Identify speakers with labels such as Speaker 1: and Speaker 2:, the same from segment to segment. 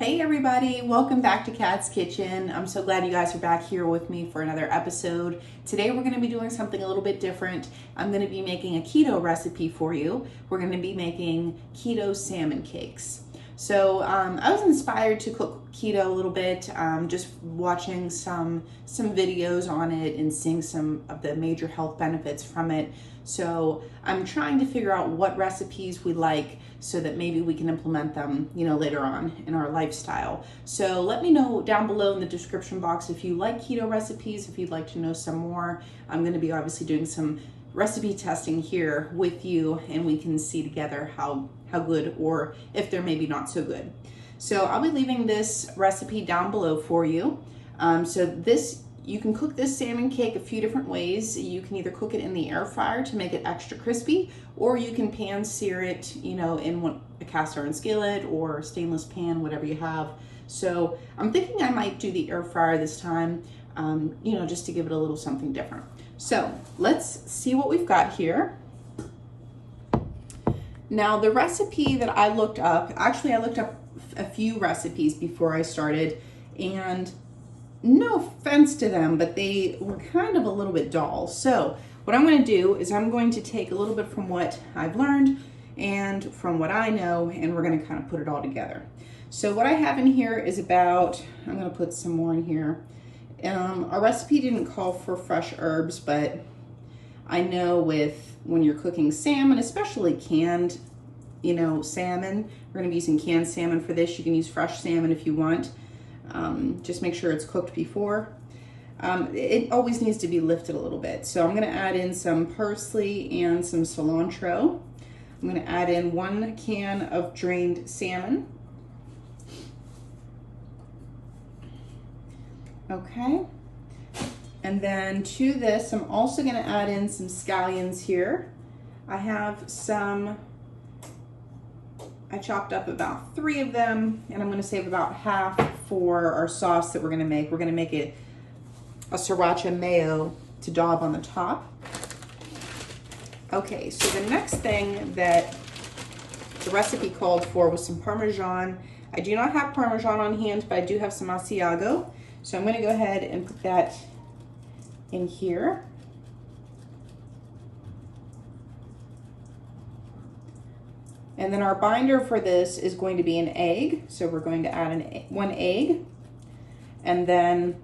Speaker 1: Hey everybody, welcome back to Kat's Kitchen. I'm so glad you guys are back here with me for another episode. Today we're going to be doing something a little bit different. I'm going to be making a keto recipe for you. We're going to be making keto salmon cakes. So I was inspired to cook keto a little bit, just watching some videos on it and seeing some of the major health benefits from it. So I'm trying to figure out what recipes we like so that maybe we can implement them, later on in our lifestyle. So let me know down below in the description box if you like keto recipes, if you'd like to know some more. I'm going to be obviously doing some recipe testing here with you, and we can see together how good or if they're maybe not so good. So I'll be leaving this recipe down below for you. You can cook this salmon cake a few different ways. You can either cook it in the air fryer to make it extra crispy, or you can pan sear it, in a cast iron skillet or stainless pan, whatever you have. So I'm thinking I might do the air fryer this time, just to give it a little something different. So let's see what we've got here. Now the recipe that I looked up, actually I looked up a few recipes before I started, and no offense to them, but they were kind of a little bit dull. So what I'm going to do is I'm going to take a little bit from what I've learned and from what I know, and we're going to kind of put it all together. So what I have in here is I'm going to put some more in here. Our recipe didn't call for fresh herbs, but I know when you're cooking salmon, especially canned, salmon, we're going to be using canned salmon for this. You can use fresh salmon if you want. Just make sure it's cooked before. It always needs to be lifted a little bit. So I'm going to add in some parsley and some cilantro. I'm going to add in 1 can of drained salmon. Okay. And then to this, I'm also going to add in some scallions here. I chopped up about 3 of them, and I'm going to save about half for our sauce that we're going to make. We're going to make it a Sriracha Mayo to daub on the top. Okay, so the next thing that the recipe called for was some Parmesan. I do not have Parmesan on hand, but I do have some Asiago. So I'm going to go ahead and put that in here. And then our binder for this is going to be an egg. So we're going to add 1 egg. And then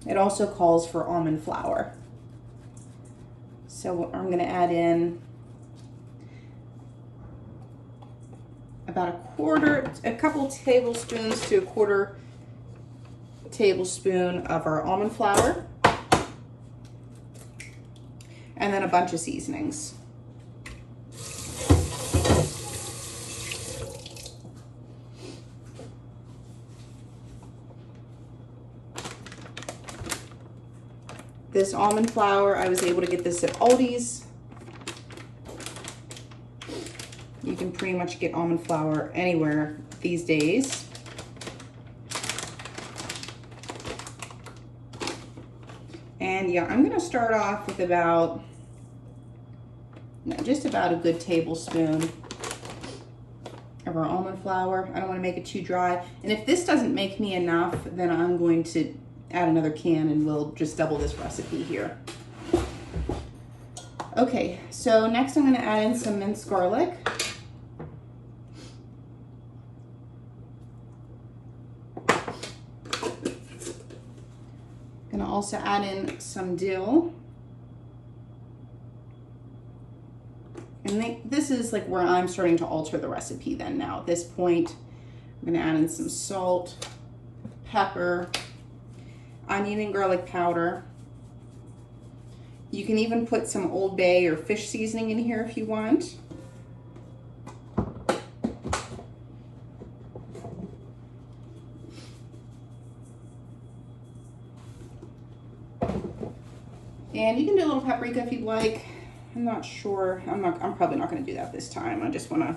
Speaker 1: it also calls for almond flour. So I'm going to add in about a couple tablespoons to a 1/4 tablespoon of our almond flour. And then a bunch of seasonings. This almond flour, I was able to get this at Aldi's. You can pretty much get almond flour anywhere these days. And yeah, I'm gonna start off with just about a good tablespoon of our almond flour. I don't wanna make it too dry. And if this doesn't make me enough, then I'm going to add another can and we'll just double this recipe here. Okay, so next I'm going to add in some minced garlic. Going to also add in some dill. And this is like where I'm starting to alter the recipe then now. At this point, I'm going to add in some salt, pepper, onion and garlic powder. You can even put some Old Bay or fish seasoning in here if you want. And you can do a little paprika if you'd like. I'm not sure. I'm probably not going to do that this time. I just want to.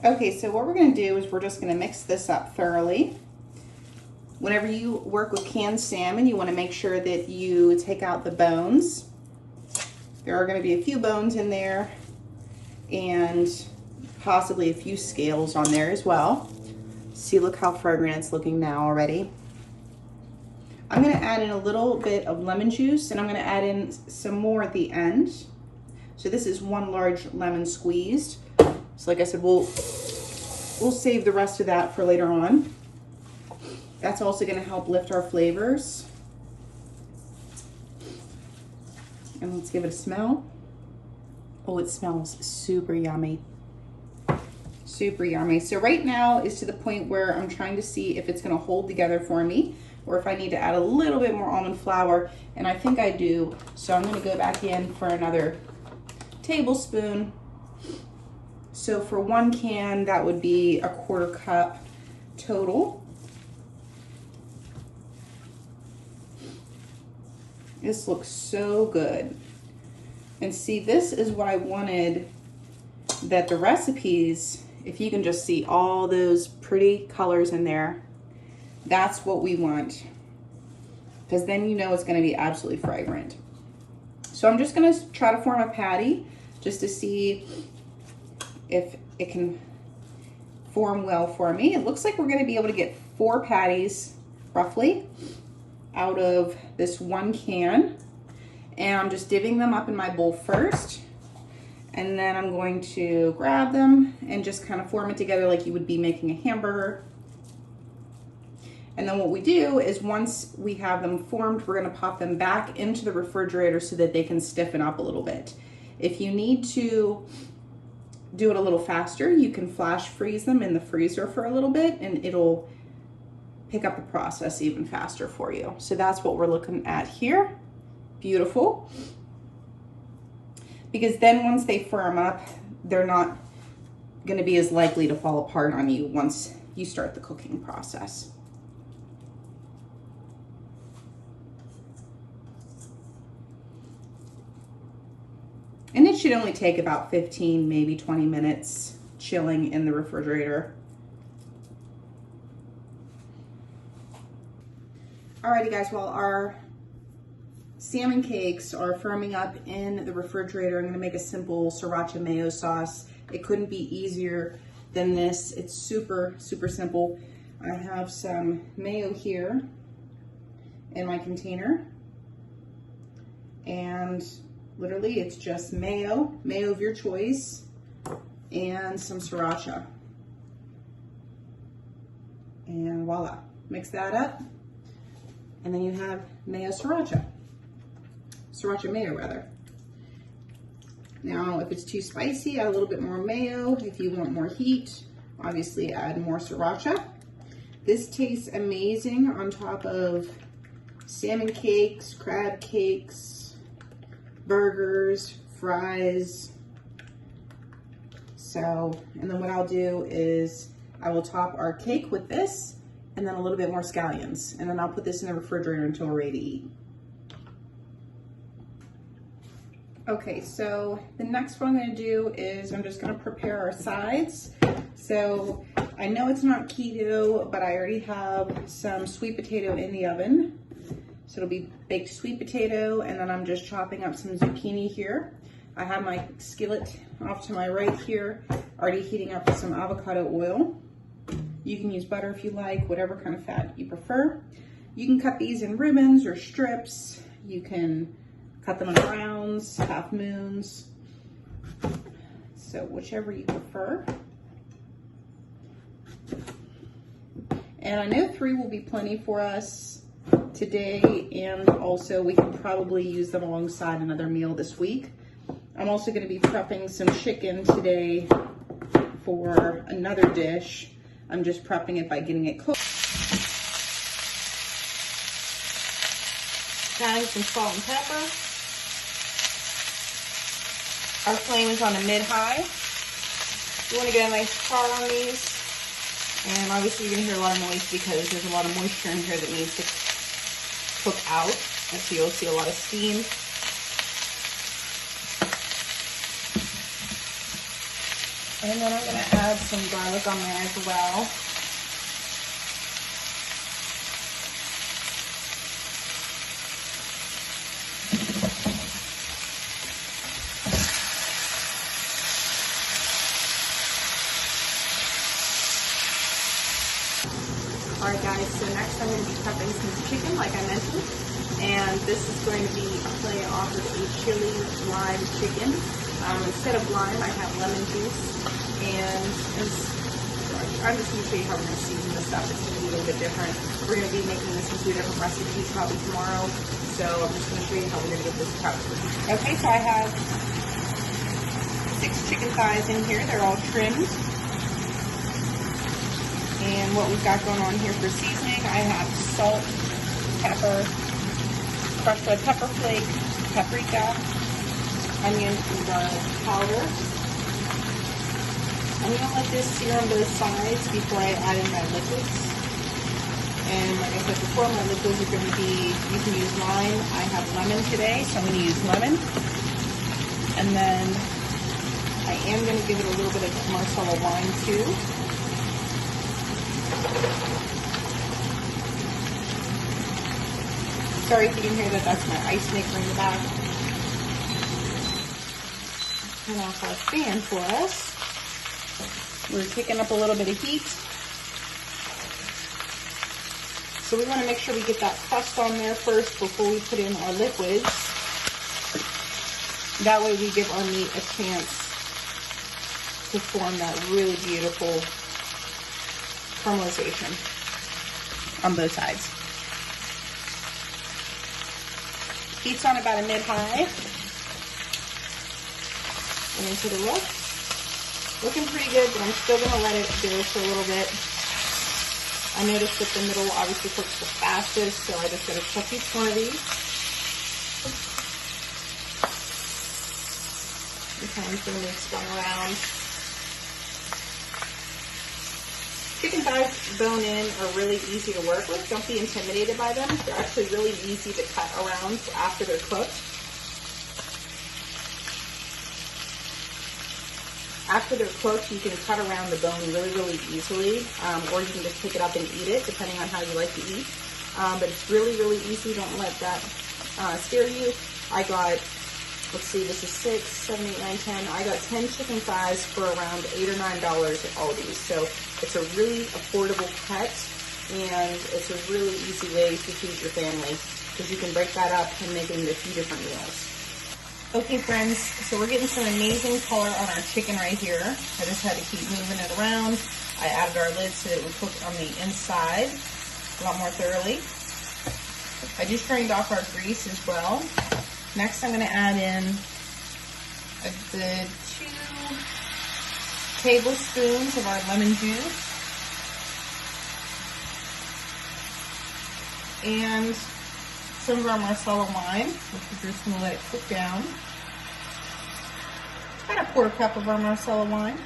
Speaker 1: Okay, so what we're going to do is we're just going to mix this up thoroughly. Whenever you work with canned salmon, you want to make sure that you take out the bones. There are going to be a few bones in there. and possibly a few scales on there as well. See, look how fragrant it's looking now already. I'm gonna add in a little bit of lemon juice, and I'm gonna add in some more at the end. So this is 1 large lemon squeezed. So like I said, we'll save the rest of that for later on. That's also gonna help lift our flavors. And let's give it a smell. Oh, it smells super yummy. Super yummy. So right now is to the point where I'm trying to see if it's gonna hold together for me, or if I need to add a little bit more almond flour, and I think I do. So I'm gonna go back in for another tablespoon. So for 1 can, that would be a 1/4 cup total. This looks so good. And see, this is what I wanted, that the recipes, if you can just see all those pretty colors in there, that's what we want. Because then you know it's gonna be absolutely fragrant. So I'm just gonna try to form a patty just to see if it can form well for me. It looks like we're gonna be able to get 4 patties roughly out of this 1 can. And I'm just divvying them up in my bowl first. And then I'm going to grab them and just kind of form it together like you would be making a hamburger. And then what we do is once we have them formed, we're gonna pop them back into the refrigerator so that they can stiffen up a little bit. If you need to do it a little faster, you can flash freeze them in the freezer for a little bit, and it'll pick up the process even faster for you. So that's what we're looking at here. Beautiful. Because then once they firm up, they're not going to be as likely to fall apart on you once you start the cooking process. And it should only take about 15, maybe 20 minutes chilling in the refrigerator. Alrighty guys, while our salmon cakes are firming up in the refrigerator, I'm gonna make a simple Sriracha mayo sauce. It couldn't be easier than this. It's super, super simple. I have some mayo here in my container. And literally it's just mayo of your choice, and some Sriracha. And voila, mix that up. And then you have mayo Sriracha. Sriracha mayo rather. Now if it's too spicy, add a little bit more mayo. If you want more heat, obviously add more Sriracha. This tastes amazing on top of salmon cakes, crab cakes, burgers, fries. So, and then what I'll do is I will top our cake with this and then a little bit more scallions. And then I'll put this in the refrigerator until we're ready to eat. Okay, so the next one I'm gonna do is I'm just gonna prepare our sides. So I know it's not keto, but I already have some sweet potato in the oven. So it'll be baked sweet potato, and then I'm just chopping up some zucchini here. I have my skillet off to my right here, already heating up with some avocado oil. You can use butter if you like, whatever kind of fat you prefer. You can cut these in ribbons or strips. You can cut them in rounds, half moons. So whichever you prefer. And I know 3 will be plenty for us today, and also we can probably use them alongside another meal this week. I'm also going to be prepping some chicken today for another dish. I'm just prepping it by getting it cooked. Adding some salt and pepper. Our flame is on a mid-high. You want to get a nice char on these. And obviously you're going to hear a lot of noise because there's a lot of moisture in here that needs to cook out. And so you'll see a lot of steam. And then I'm going to add some garlic on there as well. All right, guys, so next I'm going to be prepping some chicken, like I mentioned, and this is going to be a play off of a chili lime chicken. Instead of lime, I have lemon juice, and I'm just going to show you how we're going to season this up. It's going to be a little bit different. We're going to be making this in 2 different recipes probably tomorrow, so I'm just going to show you how we're going to get this prepped. Okay, so I have 6 chicken thighs in here. They're all trimmed. And what we've got going on here for seasoning, I have salt, pepper, crushed red pepper flake, paprika, onion and garlic powder. I'm going to let this sear on both sides before I add in my liquids. And like I said before, my liquids are going to be, you can use lime. I have lemon today, so I'm going to use lemon. And then I am going to give it a little bit of Marsala wine too. Sorry if you can hear that, that's my ice maker in the back. Turn off our fan for us. We're kicking up a little bit of heat. So we want to make sure we get that crust on there first before we put in our liquids. That way we give our meat a chance to form that really beautiful caramelization on both sides. Heat's on about a mid-high. And into the look. Looking pretty good, but I'm still going to let it go for a little bit. I noticed that the middle obviously cooks the fastest, so I just got to check each one of these. Sometimes going to move spun around. Chicken thighs bone in are really easy to work with. Don't be intimidated by them. They're actually really easy to cut around after they're cooked. After they're cooked, you can cut around the bone really, really easily, or you can just pick it up and eat it, depending on how you like to eat. But it's really, really easy. Don't let that scare you. I got, let's see, this is 6, 7, 8, 9, 10. I got 10 chicken thighs for around $8 or $9 at Aldi's. So it's a really affordable cut, and it's a really easy way to feed your family because you can break that up and make it into a few different meals. Okay, friends, so we're getting some amazing color on our chicken right here. I just had to keep moving it around. I added our lid so that it would cook on the inside a lot more thoroughly. I just drained off our grease as well. Next, I'm going to add in a good 2 tablespoons of our lemon juice. And some of our Marsala wine, which we're just going to let it cook down. About a 1/4 cup of our Marsala wine.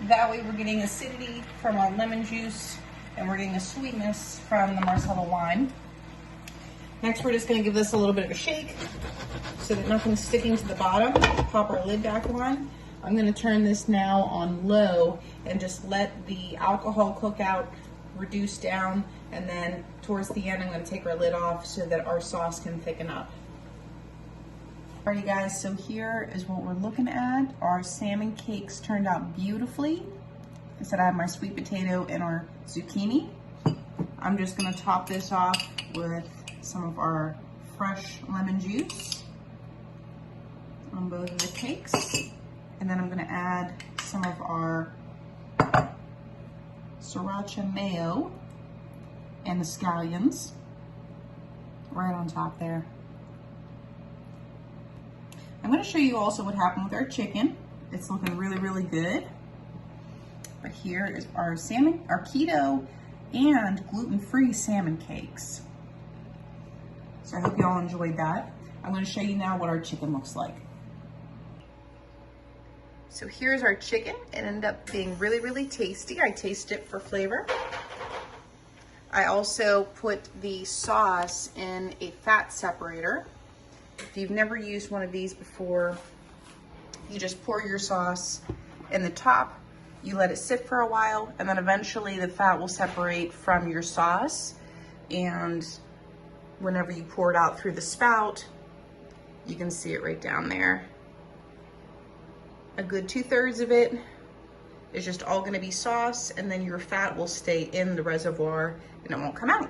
Speaker 1: That way we're getting acidity from our lemon juice and we're getting a sweetness from the Marsala wine. Next, we're just going to give this a little bit of a shake so that nothing's sticking to the bottom. Pop our lid back on. I'm going to turn this now on low and just let the alcohol cook out, reduce down, and then towards the end I'm going to take our lid off so that our sauce can thicken up. Alrighty guys, so here is what we're looking at. Our salmon cakes turned out beautifully. I said I have my sweet potato and our zucchini. I'm just going to top this off with some of our fresh lemon juice on both of the cakes. And then I'm going to add some of our Sriracha Mayo and the Scallions right on top there. I'm going to show you also what happened with our chicken. It's looking really, really good. But here is our salmon, our keto and gluten-free salmon cakes. So I hope you all enjoyed that. I'm going to show you now what our chicken looks like. So here's our chicken. It ended up being really, really tasty. I tasted it for flavor. I also put the sauce in a fat separator. If you've never used one of these before, you just pour your sauce in the top, you let it sit for a while, and then eventually the fat will separate from your sauce. And whenever you pour it out through the spout, you can see it right down there. A good 2/3 of it is just all gonna be sauce, and then your fat will stay in the reservoir and it won't come out.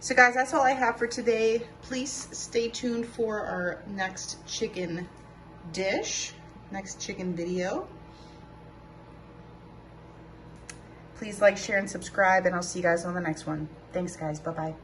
Speaker 1: So guys, that's all I have for today. Please stay tuned for our next chicken dish, next chicken video. Please like, share, and subscribe, and I'll see you guys on the next one. Thanks guys, bye-bye.